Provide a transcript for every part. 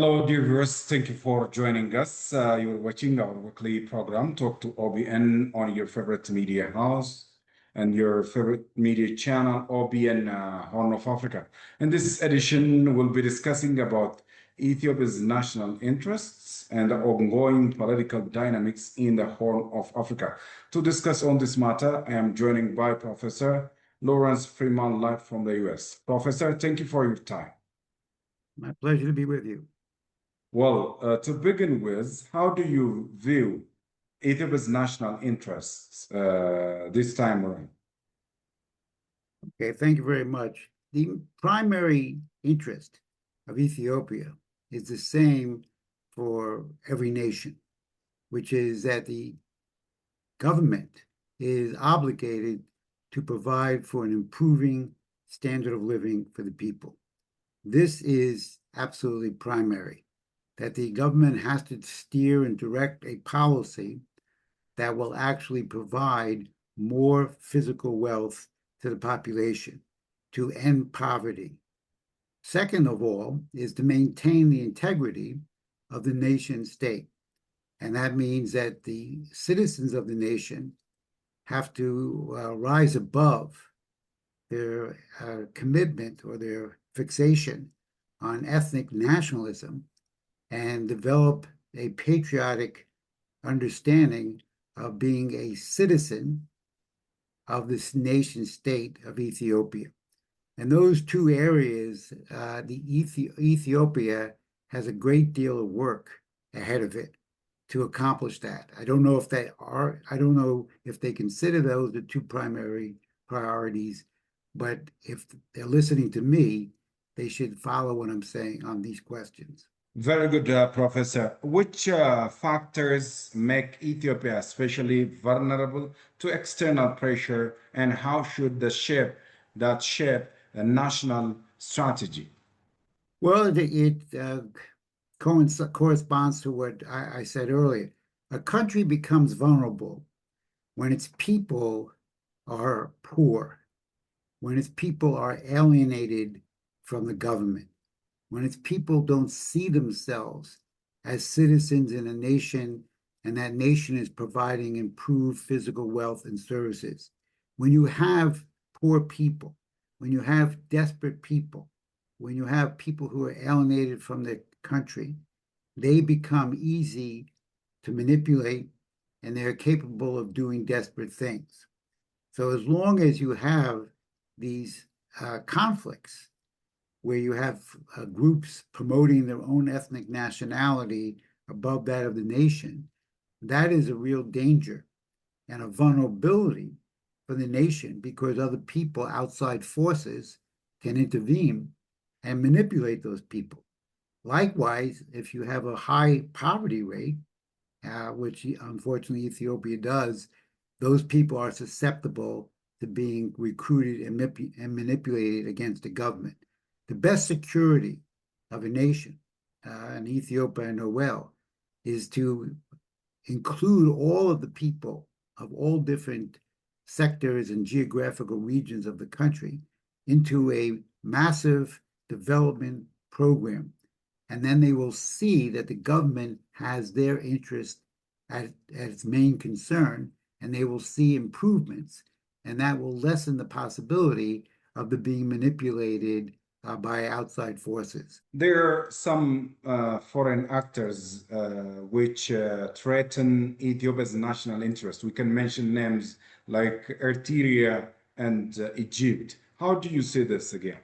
Hello, dear viewers. Thank you for joining us. You're watching our weekly program, Talk to OBN, on your favorite media house and your favorite media channel, OBN Horn of Africa. In this edition, we'll be discussing about Ethiopia's national interests and the ongoing political dynamics in the Horn of Africa. To discuss on this matter, I am joining by Professor Lawrence Freeman, live from the US. Professor, thank you for your time. My pleasure to be with you. Well, to begin with, how do you view Ethiopia's national interests this time around? Okay, thank you very much. The primary interest of Ethiopia is the same for every nation, which is that the government is obligated to provide for an improving standard of living for the people. This is absolutely primary, that the government has to steer and direct a policy that will actually provide more physical wealth to the population, to end poverty. Second of all is to maintain the integrity of the nation state. And that means that the citizens of the nation have to rise above their commitment or their fixation on ethnic nationalism and develop a patriotic understanding of being a citizen of this nation state of Ethiopia. And those two areas, Ethiopia has a great deal of work ahead of it to accomplish that. I don't know if they consider those the two primary priorities, but if they're listening to me, they should follow what I'm saying on these questions. Very good, Professor. Which factors make Ethiopia especially vulnerable to external pressure, and how should shape a national strategy? Well, it corresponds to what I said earlier. A country becomes vulnerable when its people are poor, when its people are alienated from the government, when its people don't see themselves as citizens in a nation, and that nation is providing improved physical wealth and services. When you have poor people, when you have desperate people, when you have people who are alienated from their country, they become easy to manipulate, and they're capable of doing desperate things. So as long as you have these conflicts, where you have groups promoting their own ethnic nationality above that of the nation, that is a real danger and a vulnerability for the nation, because other people, outside forces, can intervene and manipulate those people. Likewise, if you have a high poverty rate, which unfortunately Ethiopia does, those people are susceptible to being recruited and manipulated against the government. The best security of a nation, and Ethiopia know well, is to include all of the people of all different sectors and geographical regions of the country into a massive development program. And then they will see that the government has their interest at its main concern, and they will see improvements, and that will lessen the possibility of the being manipulated by outside forces. There are some foreign actors which threaten Ethiopia's national interest. We can mention names like Eritrea and Egypt. How do you see this again?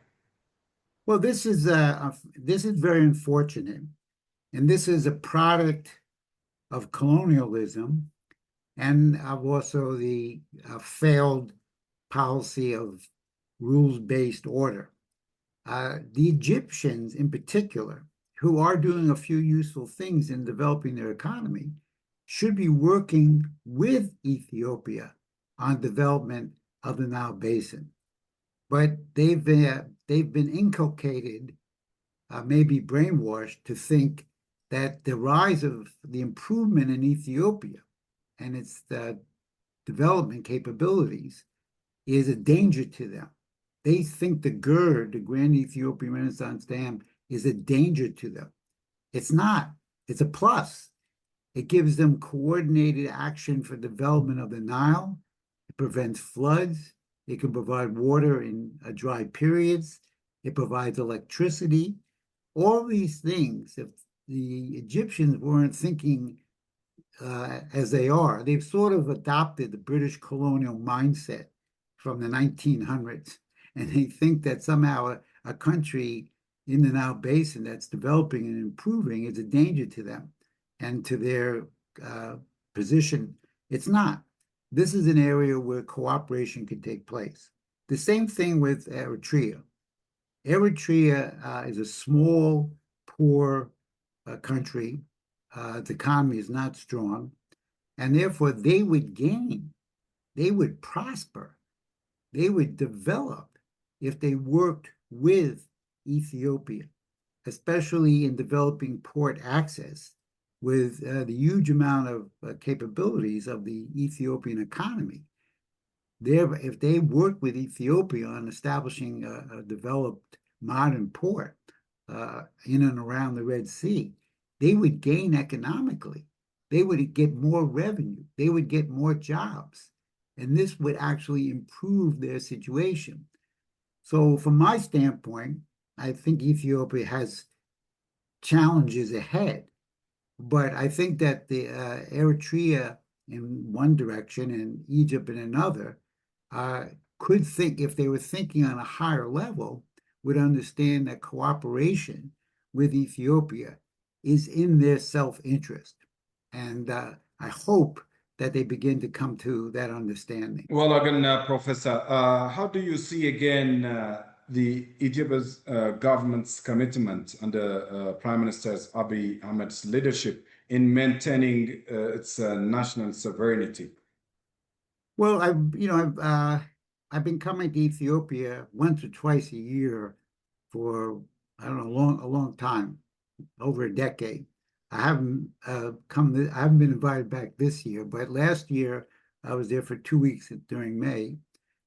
Well, this is very unfortunate, and this is a product of colonialism and of also the failed policy of rules-based order. The Egyptians, in particular, who are doing a few useful things in developing their economy, should be working with Ethiopia on development of the Nile Basin. But they've been inculcated, maybe brainwashed, to think that the rise of the improvement in Ethiopia and its development capabilities is a danger to them. They think the GERD, the Grand Ethiopian Renaissance Dam, is a danger to them. It's not. It's a plus. It gives them coordinated action for development of the Nile. It prevents floods. It can provide water in dry periods. It provides electricity. All these things, if the Egyptians weren't thinking as they are, they've sort of adopted the British colonial mindset from the 1900s. And they think that somehow a country in the Nile Basin that's developing and improving is a danger to them and to their position. It's not. This is an area where cooperation can take place. The same thing with Eritrea. Eritrea is a small, poor country. Its economy is not strong, and therefore they would gain, they would prosper, they would develop if they worked with Ethiopia, especially in developing port access with the huge amount of capabilities of the Ethiopian economy. If they work with Ethiopia on establishing a developed modern port in and around the Red Sea, they would gain economically. They would get more revenue. They would get more jobs. And this would actually improve their situation. So from my standpoint, I think Ethiopia has challenges ahead. But I think that the Eritrea in one direction and Egypt in another could think, if they were thinking on a higher level, would understand that cooperation with Ethiopia is in their self-interest. And I hope that they begin to come to that understanding. Well, again, Professor, how do you see again the Ethiopia's government's commitment under Prime Minister Abiy Ahmed's leadership in maintaining its national sovereignty? Well, I've been coming to Ethiopia once or twice a year for, I don't know, a long time, over a decade. I haven't I haven't been invited back this year, but last year I was there for 2 weeks during May,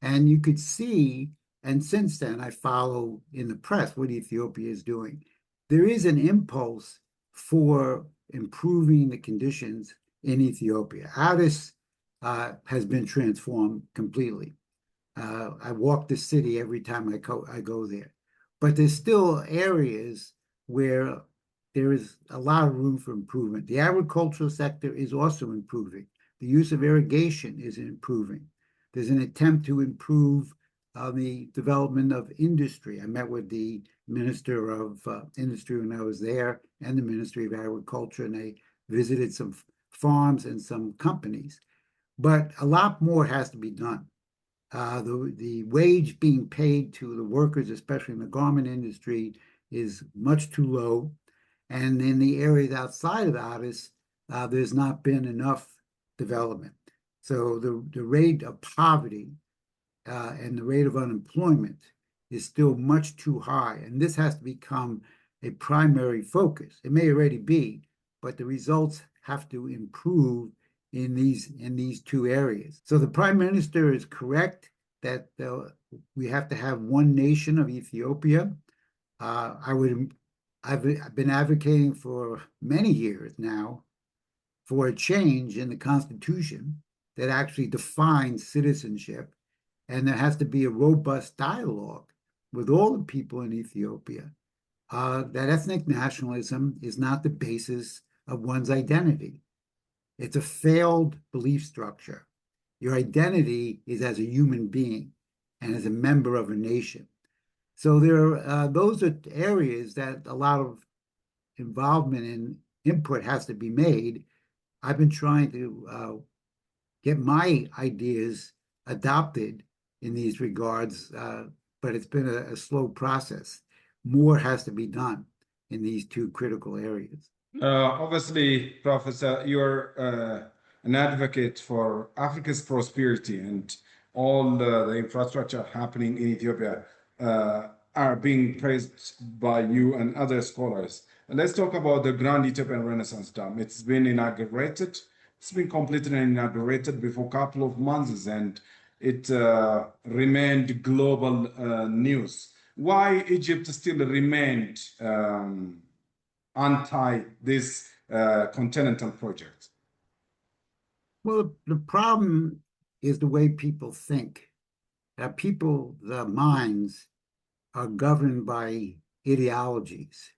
and you could see, and since then I follow in the press what Ethiopia is doing. There is an impulse for improving the conditions in Ethiopia. Addis has been transformed completely. I walk the city every time I go there, but there's still areas where there is a lot of room for improvement. The agricultural sector is also improving. The use of irrigation is improving. There's an attempt to improve the development of industry. I met with the Minister of Industry when I was there and the Ministry of Agriculture, and they visited some farms and some companies. But a lot more has to be done. The wage being paid to the workers, especially in the garment industry, is much too low. And in the areas outside of Addis, there's not been enough development. So the rate of poverty and the rate of unemployment is still much too high. And this has to become a primary focus. It may already be, but the results have to improve in these two areas. So the Prime Minister is correct that we have to have one nation of Ethiopia. I've been advocating for many years now for a change in the Constitution that actually defines citizenship, and there has to be a robust dialogue with all the people in Ethiopia that ethnic nationalism is not the basis of one's identity. It's a failed belief structure. Your identity is as a human being and as a member of a nation. So those are areas that a lot of involvement and input has to be made. I've been trying to get my ideas adopted in these regards, but it's been a slow process. More has to be done in these two critical areas. Obviously, Professor, you're an advocate for Africa's prosperity, and all the infrastructure happening in Ethiopia are being praised by you and other scholars. And let's talk about the Grand Ethiopian Renaissance Dam. It's been inaugurated. It's been completed and inaugurated before a couple of months, and it remained global news. Why Egypt still remained anti this continental project? Well, the problem is the way people think. People, the minds are governed by ideologies.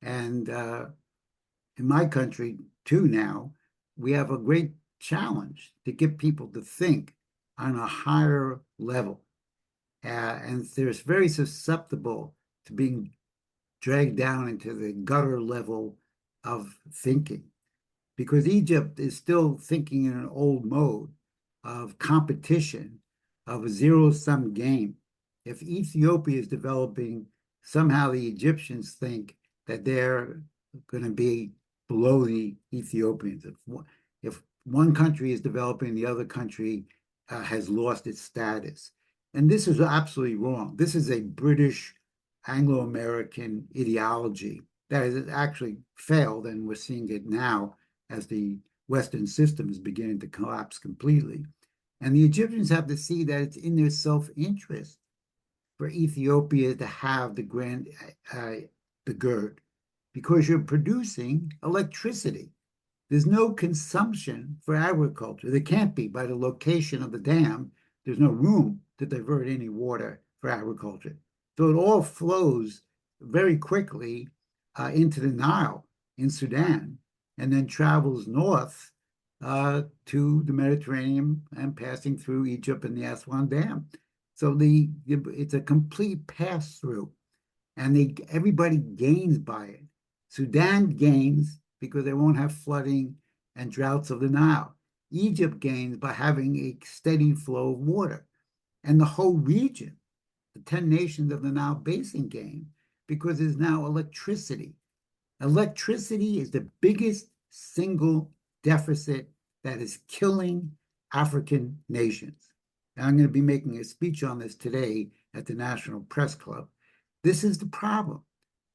And in my country, too, now, we have a great challenge to get people to think on a higher level. And they're very susceptible to being dragged down into the gutter level of thinking. Because Egypt is still thinking in an old mode of competition, of a zero-sum game. If Ethiopia is developing, somehow the Egyptians think that they're going to be below the Ethiopians. If one country is developing, the other country has lost its status. And this is absolutely wrong. This is a British Anglo-American ideology that has actually failed, and we're seeing it now as the Western system is beginning to collapse completely. And the Egyptians have to see that it's in their self-interest for Ethiopia to have the GERD, because you're producing electricity. There's no consumption for agriculture. There can't be by the location of the dam. There's no room to divert any water for agriculture. So it all flows very quickly into the Nile in Sudan, and then travels north to the Mediterranean and passing through Egypt and the Aswan Dam. So it's a complete pass-through, and everybody gains by it. Sudan gains because they won't have flooding and droughts of the Nile. Egypt gains by having a steady flow of water. And the whole region, the 10 nations of the Nile Basin, gain because there's now electricity. Electricity is the biggest single deficit that is killing African nations. And I'm going to be making a speech on this today at the National Press Club. This is the problem.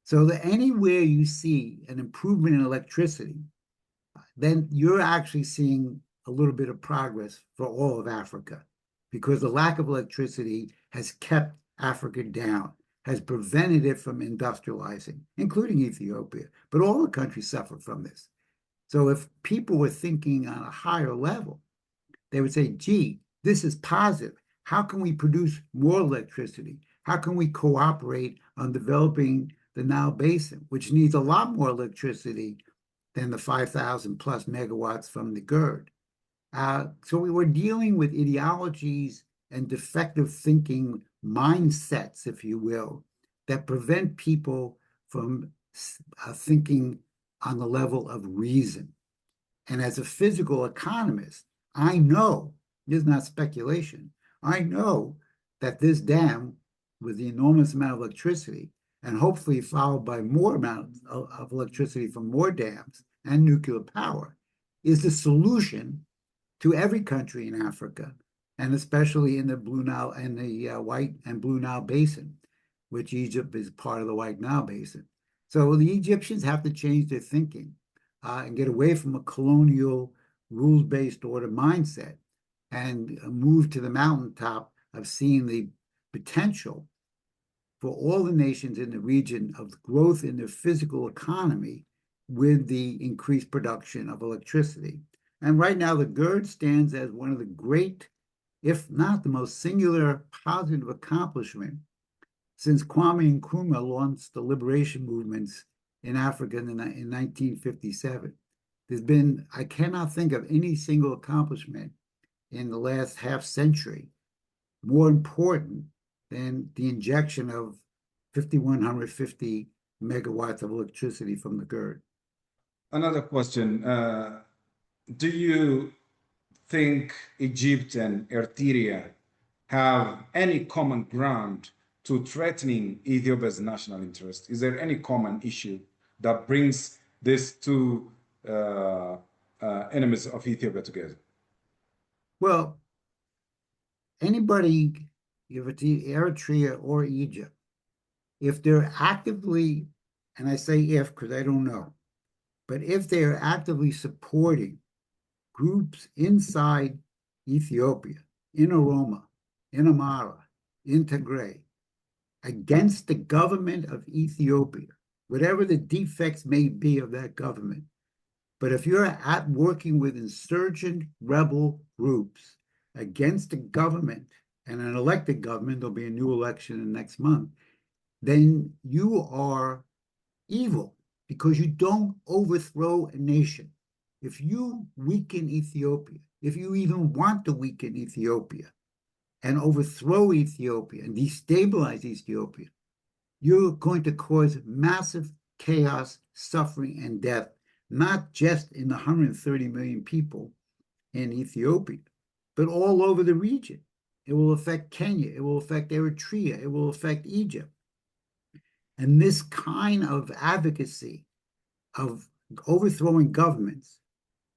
So that anywhere you see an improvement in electricity, then you're actually seeing a little bit of progress for all of Africa, because the lack of electricity has kept Africa down, has prevented it from industrializing, including Ethiopia. But all the countries suffer from this. So if people were thinking on a higher level, they would say, gee, this is positive. How can we produce more electricity? How can we cooperate on developing the Nile Basin, which needs a lot more electricity than the 5,000 plus megawatts from the GERD? So we were dealing with ideologies and defective thinking mindsets, if you will, that prevent people from thinking on the level of reason. And as a physical economist, I know, this is not speculation, I know that this dam, with the enormous amount of electricity, and hopefully followed by more amounts of electricity from more dams and nuclear power, is the solution to every country in Africa, and especially in the Blue Nile and the White and Blue Nile Basin, which Egypt is part of the White Nile Basin. So the Egyptians have to change their thinking and get away from a colonial rules-based order mindset and move to the mountaintop of seeing the potential for all the nations in the region of growth in their physical economy with the increased production of electricity. And right now, the GERD stands as one of the great, if not the most singular positive accomplishment since Kwame Nkrumah launched the liberation movements in Africa in 1957. There's been, I cannot think of any single accomplishment in the last half century more important than the injection of 5,150 megawatts of electricity from the GERD. Another question. Do you think Egypt and Eritrea have any common ground to threatening Ethiopia's national interest? Is there any common issue that brings these two enemies of Ethiopia together? Well, anybody, if it's Eritrea or Egypt, if they're actively, and I say if because I don't know, but if they are actively supporting groups inside Ethiopia, in Oroma, in Amara, in Tigray, against the government of Ethiopia, whatever the defects may be of that government. But if you're working with insurgent rebel groups against a government and an elected government, there'll be a new election in next month, then you are evil because you don't overthrow a nation. If you weaken Ethiopia, if you even want to weaken Ethiopia and overthrow Ethiopia and destabilize Ethiopia, you're going to cause massive chaos, suffering, and death, not just in the 130 million people in Ethiopia, but all over the region. It will affect Kenya. It will affect Eritrea. It will affect Egypt. And this kind of advocacy of overthrowing governments,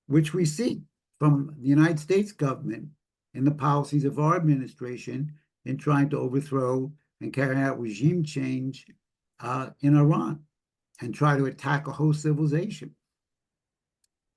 which we see from the United States government in the policies of our administration in trying to overthrow and carry out regime change in Iran and try to attack a whole civilization.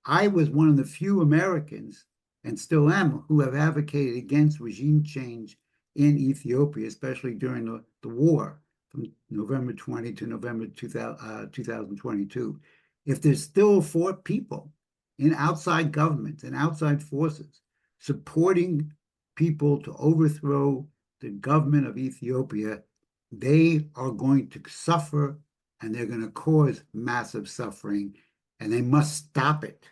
I was one of the few Americans, and still am, who have advocated against regime change in Ethiopia, especially during the war from November 20 to November 2022. If there's still 4 people in outside governments and outside forces supporting people to overthrow the government of Ethiopia, they are going to suffer and they're going to cause massive suffering, and they must stop it.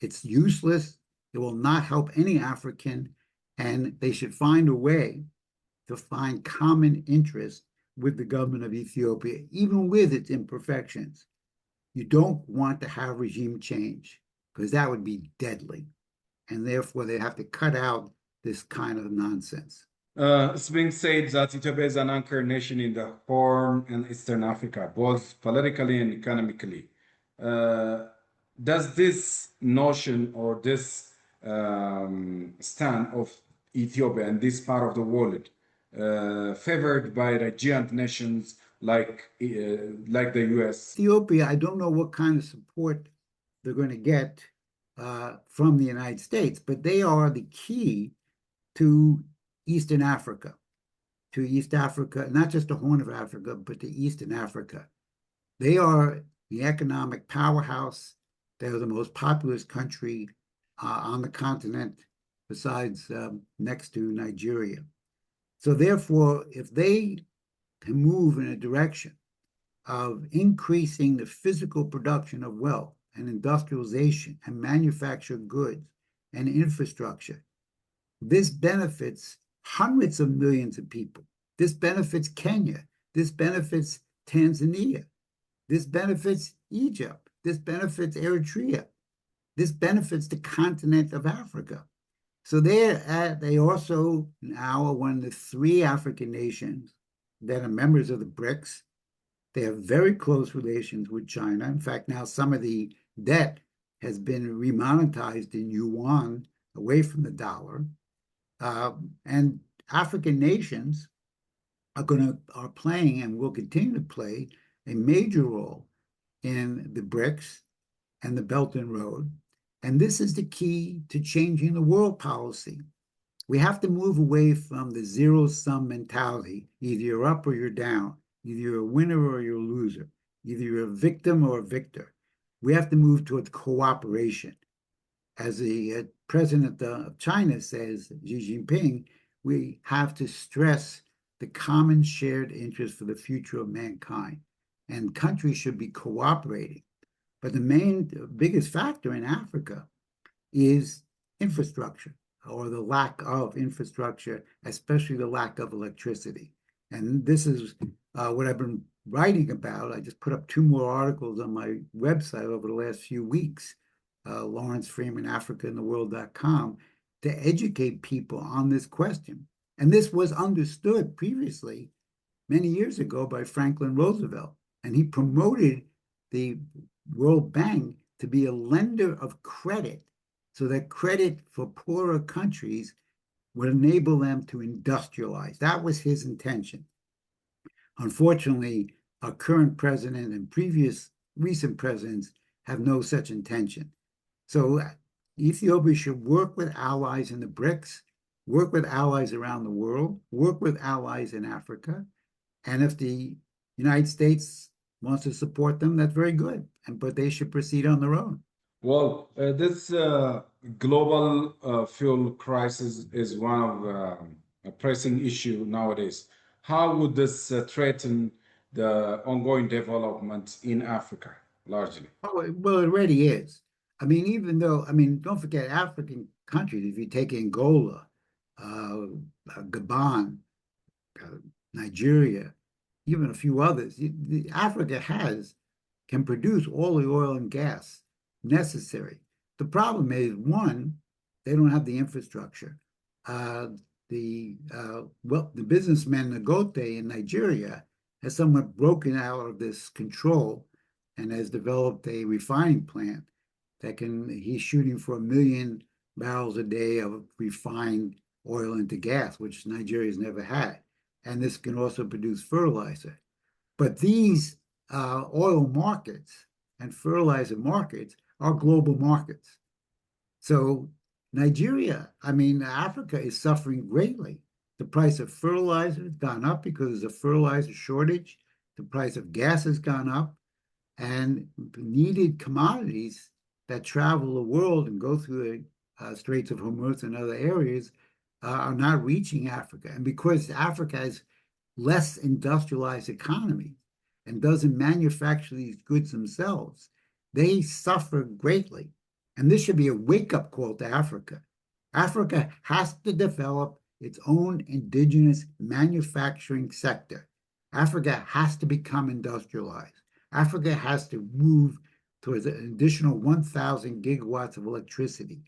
It's useless. It will not help any African, and they should find a way to find common interest with the government of Ethiopia, even with its imperfections. You don't want to have regime change because that would be deadly, and therefore they have to cut out this kind of nonsense. It's being said that Ethiopia is an anchor nation in the Horn and Eastern Africa, both politically and economically. Does this notion or this stand of Ethiopia and this part of the world favored by the giant nations like the US? Ethiopia, I don't know what kind of support they're going to get from the United States, but they are the key to Eastern Africa, to East Africa, not just the Horn of Africa, but to Eastern Africa. They are the economic powerhouse. They're the most populous country on the continent, besides next to Nigeria. So therefore, if they can move in a direction of increasing the physical production of wealth and industrialization and manufactured goods and infrastructure, this benefits hundreds of millions of people. This benefits Kenya. This benefits Tanzania. This benefits Egypt. This benefits Eritrea. This benefits the continent of Africa. So they also now are one of the 3 African nations that are members of the BRICS. They have very close relations with China. In fact, now some of the debt has been remonetized in yuan away from the dollar. And African nations are playing and will continue to play a major role in the BRICS and the Belt and Road. And this is the key to changing the world policy. We have to move away from the zero-sum mentality. Either you're up or you're down. Either you're a winner or you're a loser. Either you're a victim or a victor. We have to move towards cooperation. As the president of China says, Xi Jinping, we have to stress the common shared interest for the future of mankind. And countries should be cooperating. But the biggest factor in Africa is infrastructure, or the lack of infrastructure, especially the lack of electricity. And this is what I've been writing about. I just put up 2 more articles on my website over the last few weeks, Lawrence Freeman, AfricaInTheWorld.com, to educate people on this question. And this was understood previously, many years ago, by Franklin Roosevelt. And he promoted the World Bank to be a lender of credit, so that credit for poorer countries would enable them to industrialize. That was his intention. Unfortunately, our current president and previous recent presidents have no such intention. So Ethiopia should work with allies in the BRICS, work with allies around the world, work with allies in Africa. And if the United States wants to support them, that's very good. But they should proceed on their own. Well, this global fuel crisis is one of a pressing issue nowadays. How would this threaten the ongoing development in Africa, largely? Oh, well, it already is. I mean, even though, I mean, don't forget African countries, if you take Angola, uh, Gabon, uh, Nigeria, even a few others, Africa can produce all the oil and gas necessary. The problem is, one, they don't have the infrastructure. Uh, the businessman Nagote in Nigeria has somewhat broken out of this control and has developed a refining plant he's shooting for 1 million barrels a day of refined oil into gas, which Nigeria's never had. And this can also produce fertilizer. But these oil markets and fertilizer markets are global markets. So Nigeria, I mean, Africa is suffering greatly. The price of fertilizer has gone up because there's a fertilizer shortage. The price of gas has gone up, and needed commodities that travel the world and go through the Straits of Hormuz and other areas are not reaching Africa. And because Africa has less industrialized economy and doesn't manufacture these goods themselves, they suffer greatly. And this should be a wake-up call to Africa. Africa has to develop its own indigenous manufacturing sector. Africa has to become industrialized. Africa has to move towards an additional 1,000 gigawatts of electricity.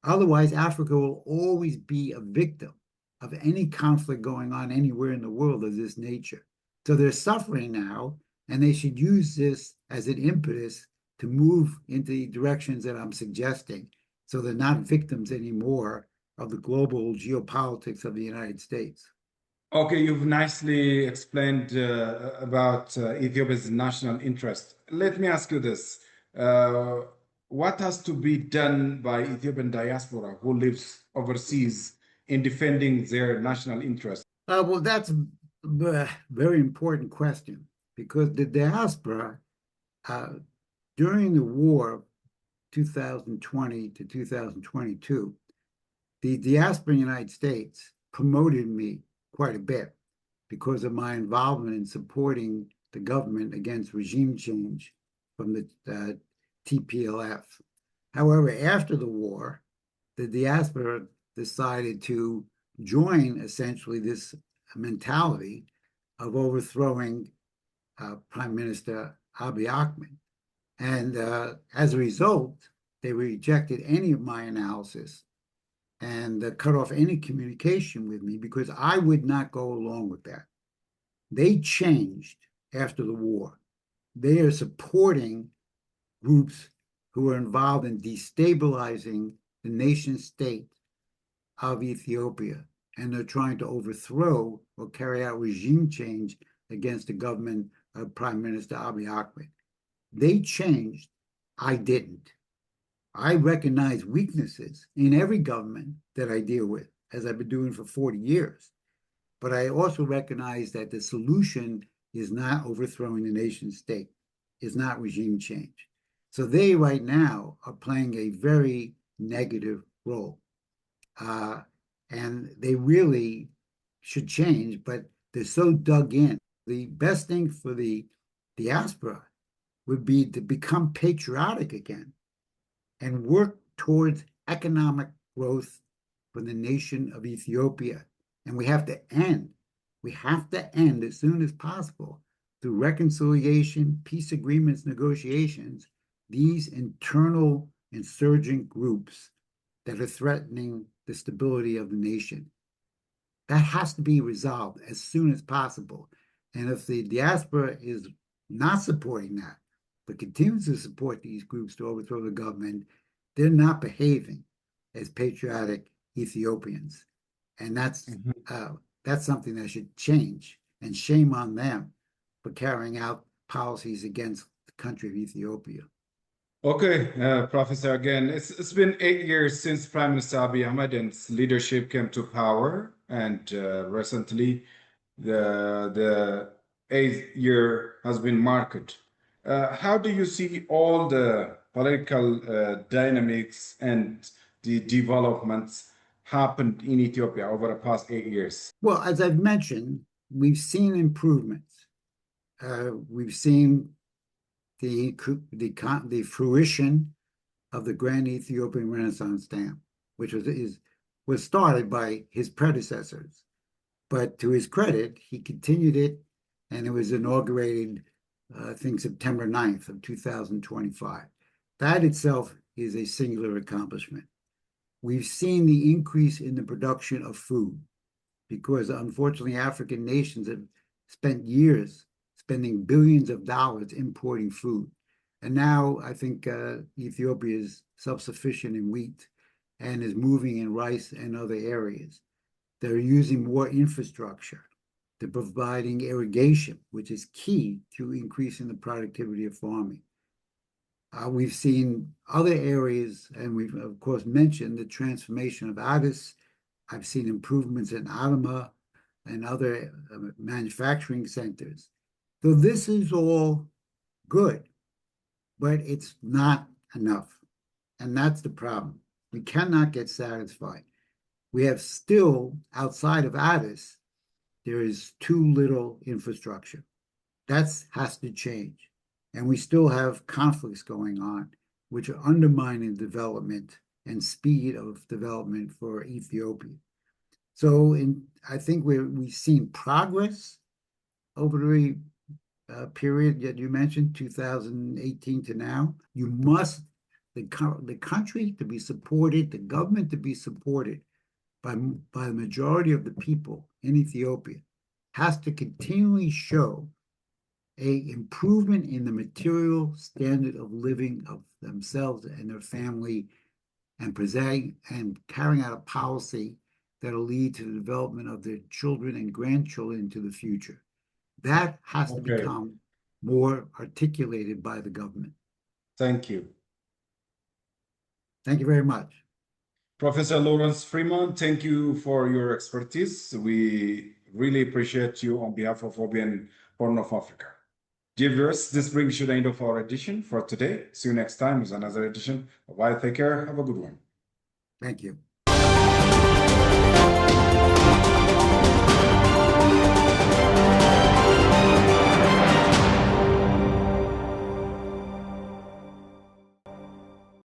Otherwise, Africa will always be a victim of any conflict going on anywhere in the world of this nature. So they're suffering now, and they should use this as an impetus to move into the directions that I'm suggesting, so they're not victims anymore of the global geopolitics of the United States. Okay, you've nicely explained about Ethiopia's national interest. Let me ask you this. Uh, what has to be done by Ethiopian diaspora who lives overseas in defending their national interest? Well, that's a very important question because the diaspora, uh, during the war, 2020 to 2022, the diaspora in the United States promoted me quite a bit because of my involvement in supporting the government against regime change from the TPLF. However, after the war, the diaspora decided to join essentially this mentality of overthrowing Prime Minister Abiy Ahmed. And as a result, they rejected any of my analysis and cut off any communication with me because I would not go along with that. They changed after the war. They are supporting groups who are involved in destabilizing the nation state of Ethiopia, and they're trying to overthrow or carry out regime change against the government of Prime Minister Abiy Ahmed. They changed. I didn't. I recognize weaknesses in every government that I deal with, as I've been doing for 40 years. But I also recognize that the solution is not overthrowing the nation state, is not regime change. So they right now are playing a very negative role. And they really should change, but they're so dug in. The best thing for the diaspora would be to become patriotic again and work towards economic growth for the nation of Ethiopia. And we have to end as soon as possible through reconciliation, peace agreements, negotiations, these internal insurgent groups that are threatening the stability of the nation. That has to be resolved as soon as possible. And if the diaspora is not supporting that, but continues to support these groups to overthrow the government, they're not behaving as patriotic Ethiopians. And that's something that should change. And shame on them for carrying out policies against the country of Ethiopia. Okay, Professor, again, it's been 8 years since Prime Minister Abiy Ahmed's leadership came to power, and recently the eighth year has been marked. How do you see all the political dynamics and the developments happened in Ethiopia over the past 8 years? Well, as I've mentioned, we've seen improvements. We've seen the fruition of the Grand Ethiopian Renaissance Dam, which was started by his predecessors. But to his credit, he continued it, and it was inaugurated, I think, September 9th of 2025. That itself is a singular accomplishment. We've seen the increase in the production of food because, unfortunately, African nations have spent years spending billions of dollars importing food. And now I think Ethiopia is self-sufficient in wheat and is moving in rice and other areas. They're using more infrastructure. They're providing irrigation, which is key to increasing the productivity of farming. We've seen other areas, and we've, of course, mentioned the transformation of Addis. I've seen improvements in Adama and other manufacturing centers. So this is all good, but it's not enough. And that's the problem. We cannot get satisfied. We have still, outside of Addis, there is too little infrastructure. That has to change. And we still have conflicts going on, which are undermining development and speed of development for Ethiopia. So I think we've seen progress over the period that you mentioned, 2018 to now. The country to be supported, the government to be supported by the majority of the people in Ethiopia has to continually show an improvement in the material standard of living of themselves and their family, and presenting and carrying out a policy that will lead to the development of their children and grandchildren into the future. That has to become more articulated by the government. Thank you. Thank you very much. Professor Lawrence Freeman, thank you for your expertise. We really appreciate you on behalf of OBN Horn of Africa. Dear viewers, this brings you the end of our edition for today. See you next time with another edition. Bye-bye. Take care. Have a good one. Thank you.